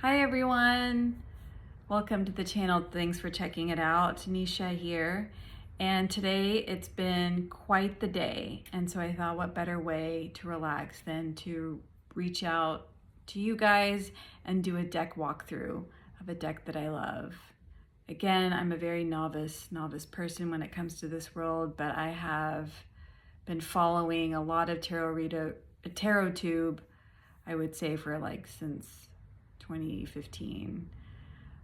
Hi everyone, welcome to the channel. Thanks for checking it out. Nisha here, and today it's been quite the day, and so I thought what better way to relax than to reach out to you guys and do a deck walkthrough of a deck that I love. Again, I'm a very novice person when it comes to this world, but I have been following a lot of tarot tube, I would say, for like since 2015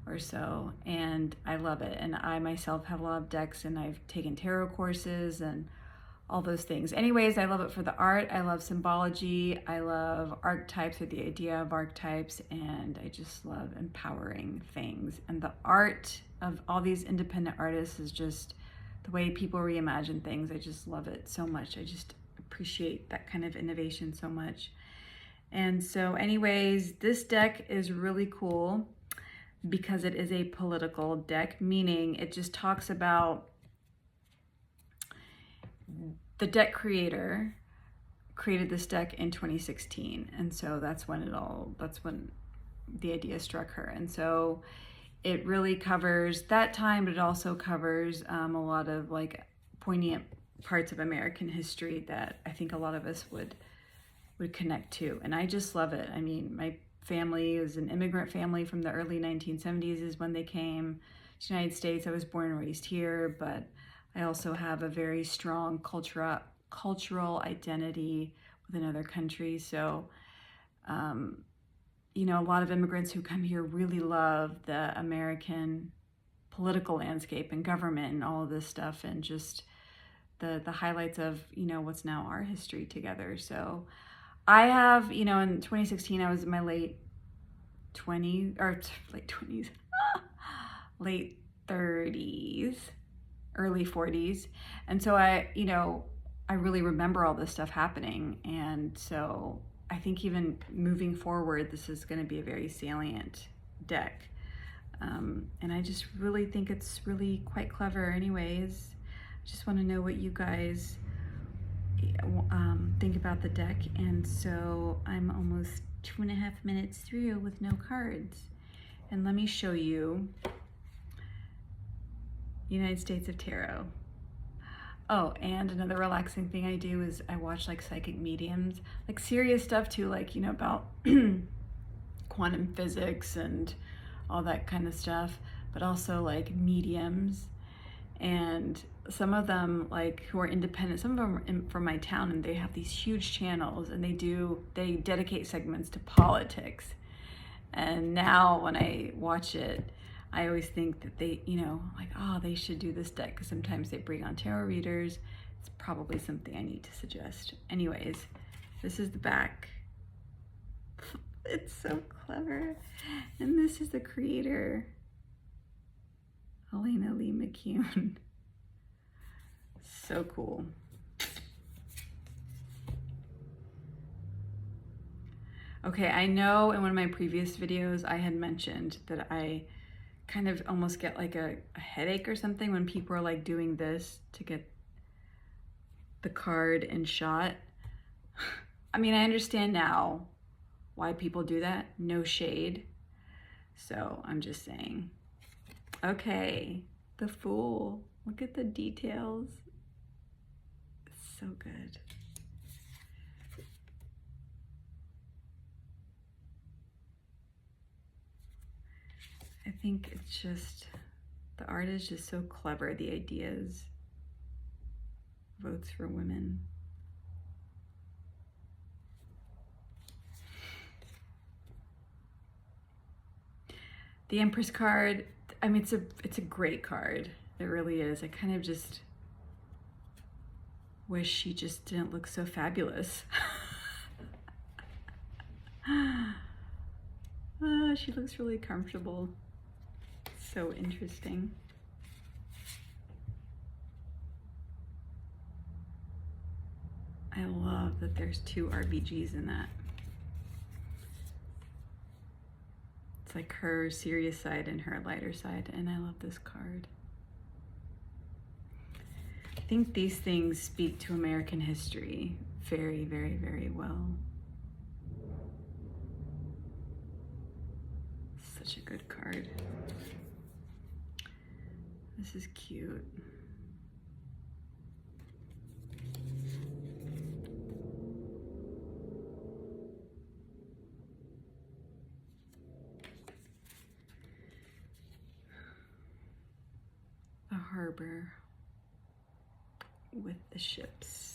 or so, and I love it. And I myself have a lot of decks, and I've taken tarot courses and all those things. Anyways, I love it for the art. I love symbology. I love archetypes, or the idea of archetypes, and I just love empowering things. And the art of all these independent artists is just the way people reimagine things. I just love it so much. I just appreciate that kind of innovation so much. And so anyways, this deck is really cool because it is a political deck, meaning it just talks about the deck creator created this deck in 2016. And so that's when the idea struck her. And so it really covers that time, but it also covers a lot of like poignant parts of American history that I think a lot of us would connect to. And I just love it. I mean, my family is an immigrant family from the early 1970s is when they came to the United States. I was born and raised here, but I also have a very strong cultural identity with another country. So, you know, a lot of immigrants who come here really love the American political landscape and government and all of this stuff, and just the highlights of, you know, what's now our history together. So I have, you know, in 2016, I was in my late 30s, early 40s. And so I really remember all this stuff happening. And so I think even moving forward, this is going to be a very salient deck. And I just really think it's really quite clever. Anyways, I just want to know what you guys think about the deck. And so I'm almost 2.5 minutes through with no cards, and let me show you United States of Tarot. Oh, and another relaxing thing I do is I watch like psychic mediums, like serious stuff too, like, you know, about quantum physics and all that kind of stuff, but also like mediums. And some of them, like, who are independent, some of them are from my town, and they have these huge channels, and they dedicate segments to politics. And now when I watch it, I always think that they, you know, like, oh, they should do this deck, because sometimes they bring on tarot readers. It's probably something I need to suggest. Anyways, this is the back. It's so clever. And this is the creator, Elena Lee McCune. So cool. Okay, I know in one of my previous videos I had mentioned that I kind of almost get like a headache or something when people are like doing this to get the card in shot. I mean, I understand now why people do that. No shade. So I'm just saying. Okay, the Fool. Look at the details. It's so good. I think it's just, the art is just so clever. The ideas, votes for women. The Empress card, I mean, it's a great card. It really is. I kind of just wish she just didn't look so fabulous. She looks really comfortable. So interesting. I love that there's 2 RBGs in that. It's like her serious side and her lighter side, and I love this card. I think these things speak to American history very, very, very well. such a good card. This is cute. The harbor with the ships.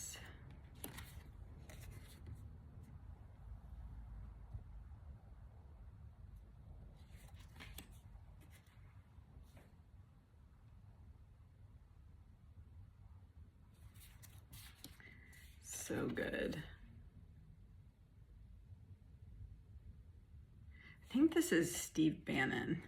So good. I think this is Steve Bannon.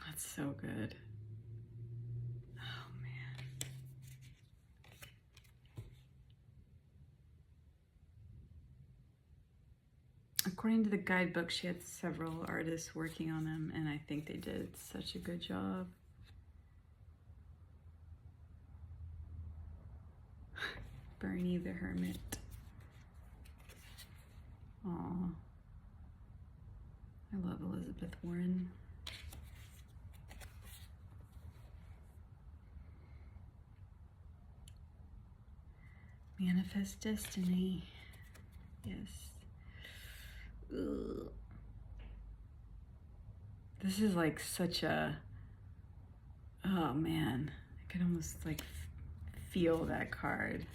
That's so good. According to the guidebook, she had several artists working on them, and I think they did such a good job. Bernie the Hermit. Aw. I love Elizabeth Warren. Manifest Destiny. Yes. Ugh. This is like such a, oh man, I could almost like feel that card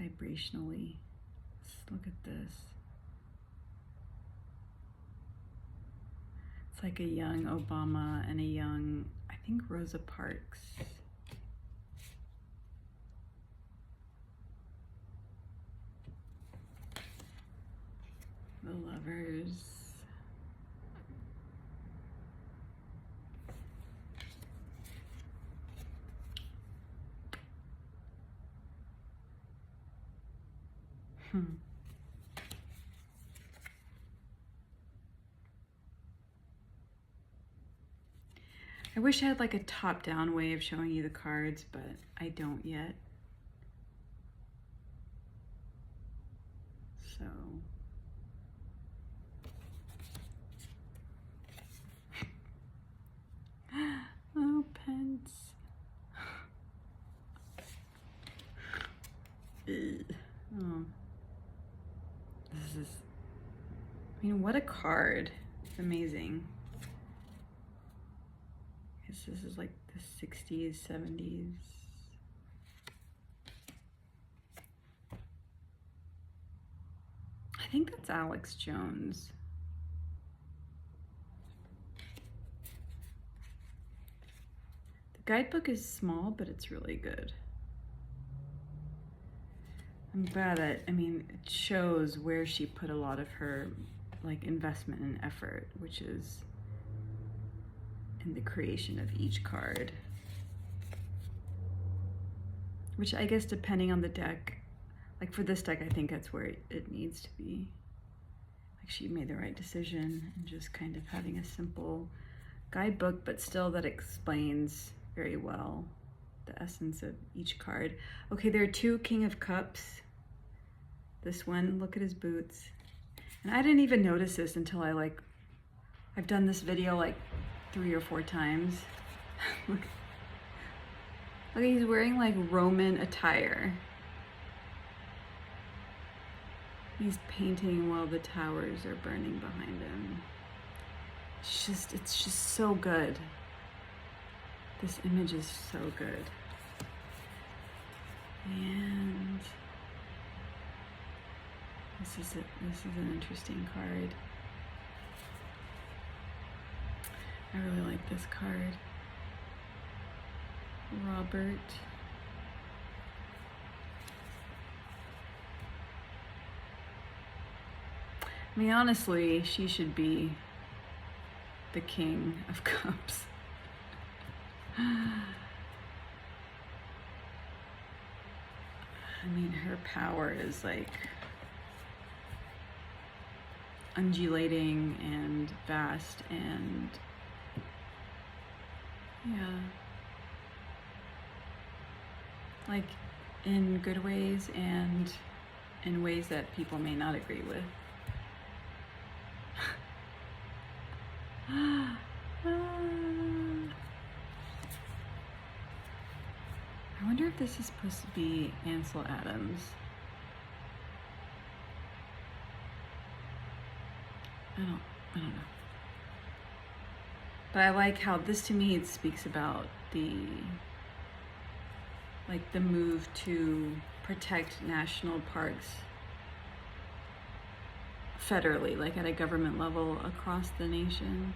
vibrationally. Let's look at this. It's like a young Obama and a young, I think, Rosa Parks. The Lovers. I wish I had like a top-down way of showing you the cards, but I don't yet. So oh, Pence. Oh. This is, I mean, what a card. It's amazing. I guess this is like the 60s, 70s. I think that's Alex Jones. The guidebook is small, but it's really good. I'm glad that, I mean, it shows where she put a lot of her like investment and effort, which is in the creation of each card. Which I guess depending on the deck, like for this deck, I think that's where it needs to be. Like she made the right decision and just kind of having a simple guidebook, but still that explains very well the essence of each card. Okay, there are two King of Cups. This one, look at his boots. And I didn't even notice this until I've done this video like 3 or 4 times. Look, he's wearing like Roman attire. He's painting while the towers are burning behind him. It's just so good. This image is so good. And this is an interesting card. I really like this card. Robert. I mean, honestly, she should be the King of Cups. I mean, her power is like undulating and vast and yeah, like in good ways and in ways that people may not agree with. I wonder if this is supposed to be Ansel Adams. I don't know. But I like how this, to me, it speaks about the move to protect national parks federally, like at a government level across the nation.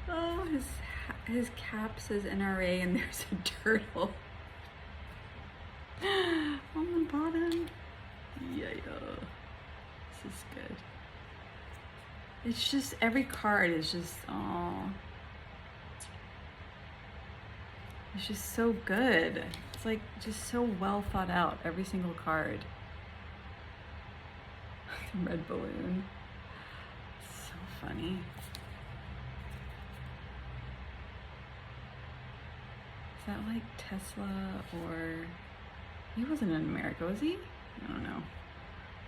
Oh, his cap says NRA and there's a turtle on the bottom. Yeah. This is good. It's just, every card is just, oh, it's just so good. It's like just so well thought out, every single card. The red balloon. So funny. Is that like Tesla, or he wasn't in America, was he? I don't know.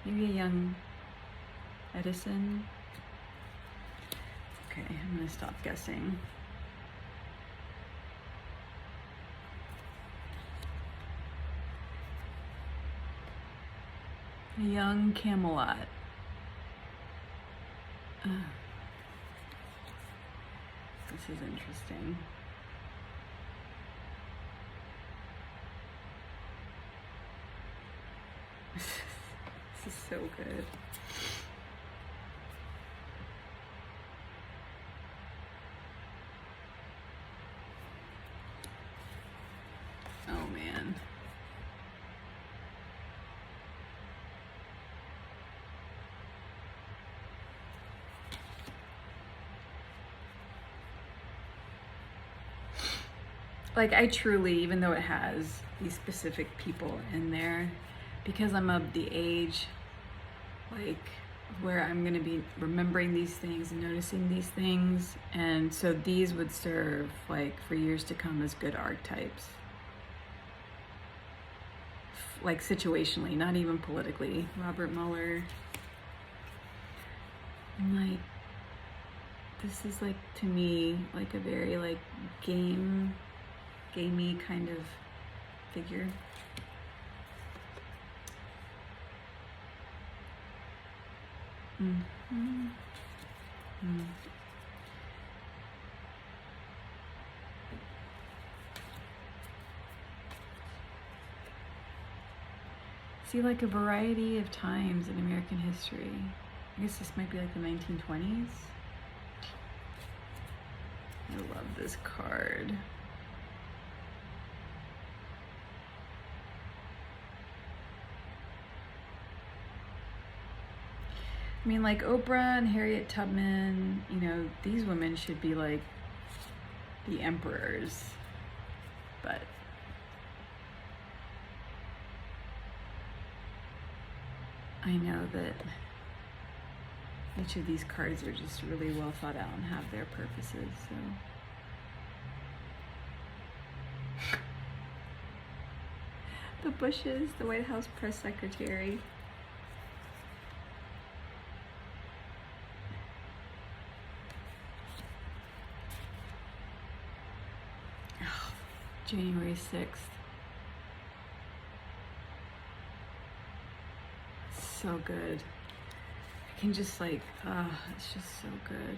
Maybe a young Edison. Okay, I'm gonna stop guessing. A young Camelot. This is interesting. This is so good. Oh man. Like, I truly, even though it has these specific people in there, because I'm of the age, like, where I'm gonna be remembering these things and noticing these things, and so these would serve, like, for years to come as good archetypes. Like, situationally, not even politically. Robert Mueller. And, like, this is, like, to me, like, a very, like, gamey kind of figure. See, like, a variety of times in American history. I guess this might be like the 1920s. I love this card. I mean, like, Oprah and Harriet Tubman, you know, these women should be like the emperors, but I know that each of these cards are just really well thought out and have their purposes, so. The Bushes, the White House press secretary. Oh, January 6th. So good. I can just like, it's just so good.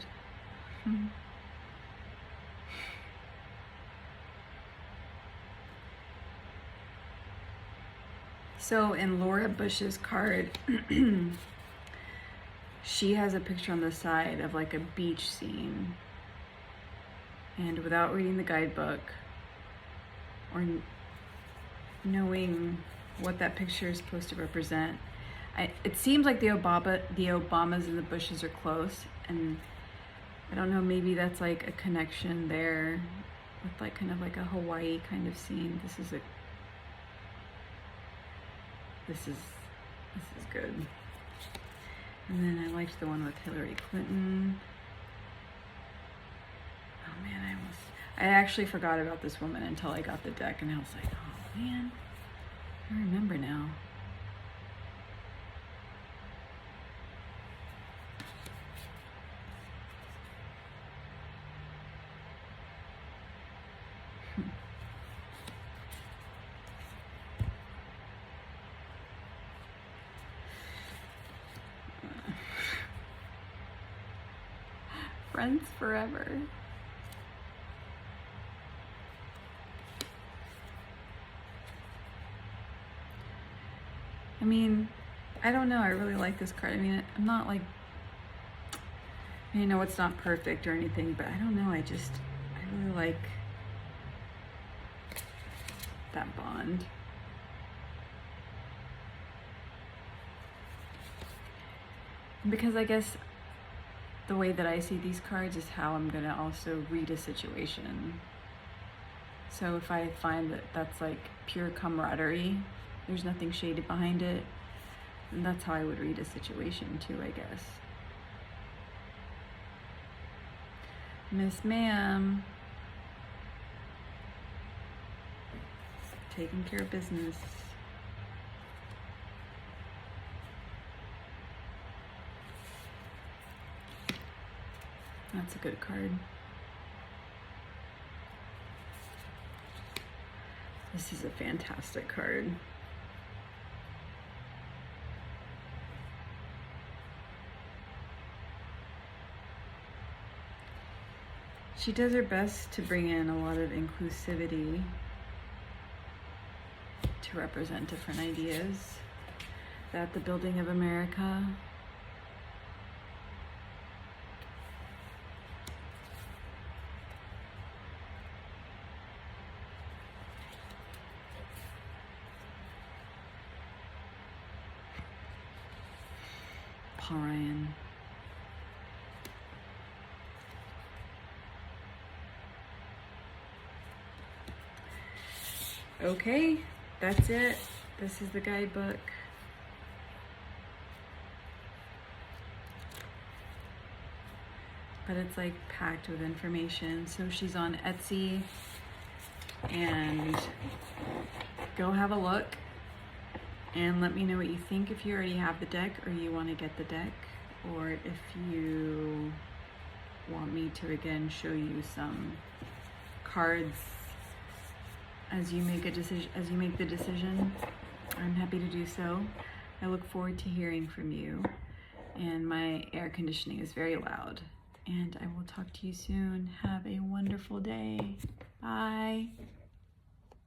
So in Laura Bush's card, she has a picture on the side of like a beach scene. And without reading the guidebook or knowing what that picture is supposed to represent, it seems like the Obamas and the Bushes are close, and I don't know, maybe that's like a connection there, with like kind of like a Hawaii kind of scene. This is good. And then I liked the one with Hillary Clinton. Oh man, I actually forgot about this woman until I got the deck, and I was like, oh man, I remember now. Friends forever. I mean, I don't know, I really like this card. I mean, I'm not like, you know, it's not perfect or anything, but I don't know, I really like that bond. Because I guess the way that I see these cards is how I'm gonna also read a situation. So if I find that that's like pure camaraderie, there's nothing shaded behind it, and that's how I would read a situation too, I guess. Miss Ma'am, taking care of business. That's a good card. This is a fantastic card. She does her best to bring in a lot of inclusivity to represent different ideas about the building of America. Paul Ryan. Okay, that's it. This is the guidebook. But it's like packed with information. So she's on Etsy, and go have a look and let me know what you think, if you already have the deck or you want to get the deck, or if you want me to again show you some cards as you make a decision, as you make the decision. I'm happy to do so. I look forward to hearing from you, and my air conditioning is very loud, and I will talk to you soon. Have a wonderful day. Bye.